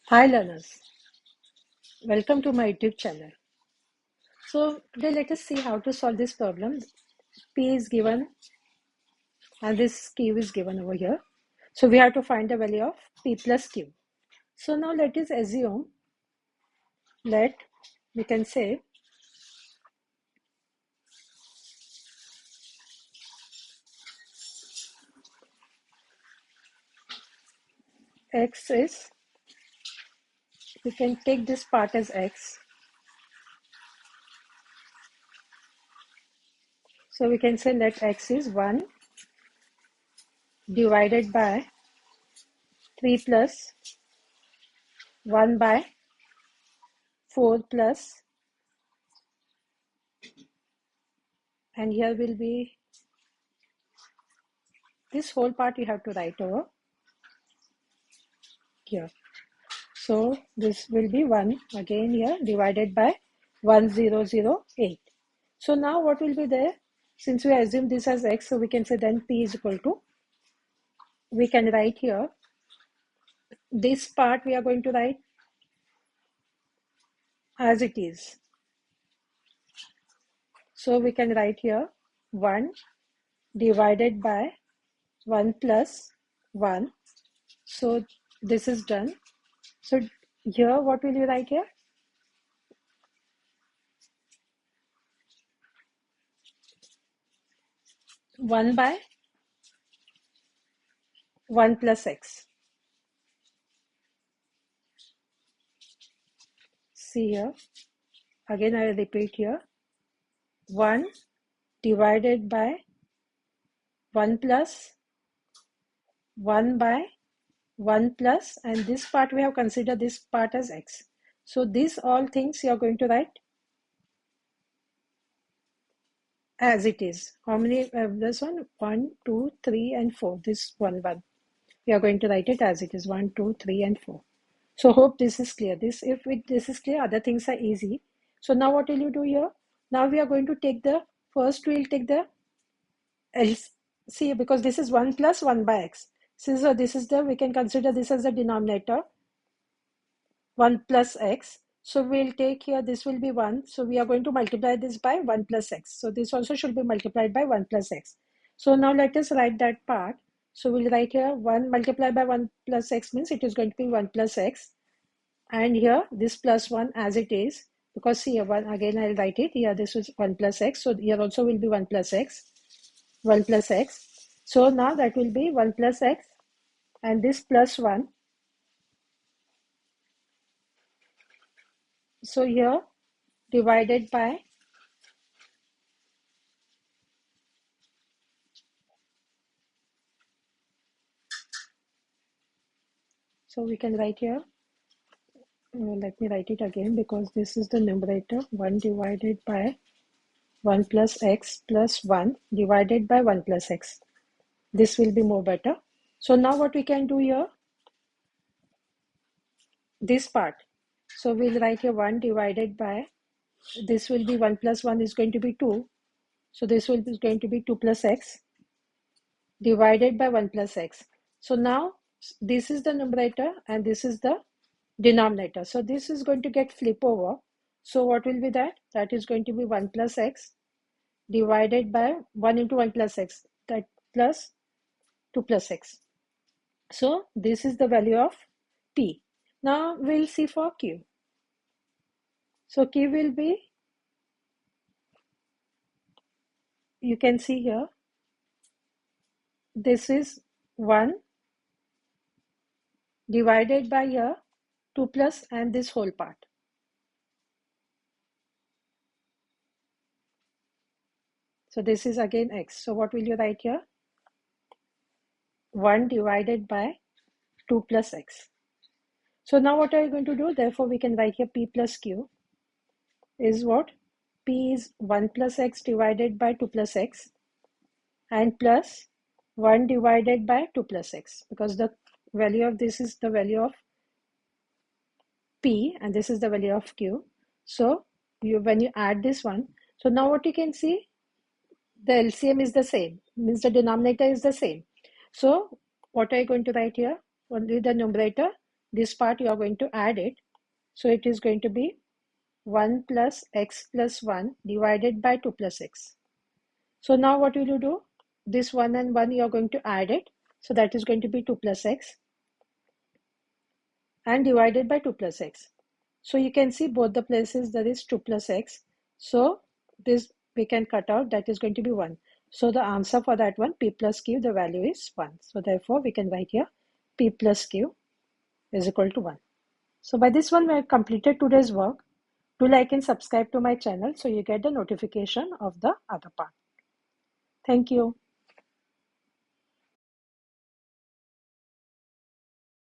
Hi learners, welcome to my YouTube channel. So today let us see how to solve this problem. P is given and this Q is given over here. So we have to find the value of P plus Q. So now let us assume, we can say X is, we can take this part as X. So we can say let X is 1 divided by 3 plus 1 by 4 plus, and here will be this whole part you have to write over here. So this will be 1 again here divided by 1008. So now what will be there? Since we assume this as X, so we can say then P is equal to, we can write here, this part we are going to write as it is. So we can write here 1 divided by 1 plus 1. So this is done. So here what will you write here? 1 by 1 plus X. See here, again I will repeat here, 1 divided by 1 plus 1 by 1 plus, and this part we have considered this part as X. So these all things you are going to write as it is. How many? This one, 1, 2, 3, and 4. This 1. We are going to write it as it is, 1, 2, 3, and 4. So hope this is clear. This is clear, other things are easy. So now what will you do here? Now we are going to take the, first we'll take the LCM, because this is 1 plus 1 by X. So this is the, we can consider this as the denominator, 1 plus X. So we'll take here, this will be 1. So we are going to multiply this by 1 plus X. So this also should be multiplied by 1 plus X. So now let us write that part. So we'll write here 1 multiplied by 1 plus X means it is going to be 1 plus X. And here this plus 1 as it is, because see, 1 again I'll write it here, this is 1 plus X. So here also will be 1 plus X, 1 plus X. So now that will be 1 plus X, and this plus 1. So here divided by, so we can write here, let me write it again, because this is the numerator, 1 divided by 1 plus X plus 1 divided by 1 plus X. This will be more better. So now what we can do here, this part. So we'll write here 1 divided by, this will be 1 plus 1 is going to be 2. So this will be going to be 2 plus X divided by 1 plus X. So now this is the numerator and this is the denominator. So this is going to get flip over. So what will be that? That is going to be 1 plus X divided by 1 into 1 plus X, that plus 2 plus X. So this is the value of P. Now we'll see for Q. So Q will be, you can see here, this is 1 divided by here 2 plus and this whole part. So this is again X. So what will you write here? 1 divided by 2 plus X. So now what are you going to do? Therefore we can write here P plus Q is what? P is 1 plus X divided by 2 plus X and plus 1 divided by 2 plus X, because the value of this is the value of P and this is the value of Q. So when you add this one, so now what you can see, the LCM is the same, means the denominator is the same. So what are you going to write here? Only the numerator this part you are going to add it. So it is going to be 1 plus x plus 1 divided by 2 plus x. So now what will you do? This 1 and 1 you are going to add it. So that is going to be 2 plus x and divided by 2 plus x. So you can see both the places there is 2 plus x. So this we can cut out, that is going to be 1. So the answer for that one, p plus q, the value is 1. So therefore we can write here p plus q is equal to 1. So by this one we have completed today's work. Do like and subscribe to my channel so you get the notification of the other part. Thank you.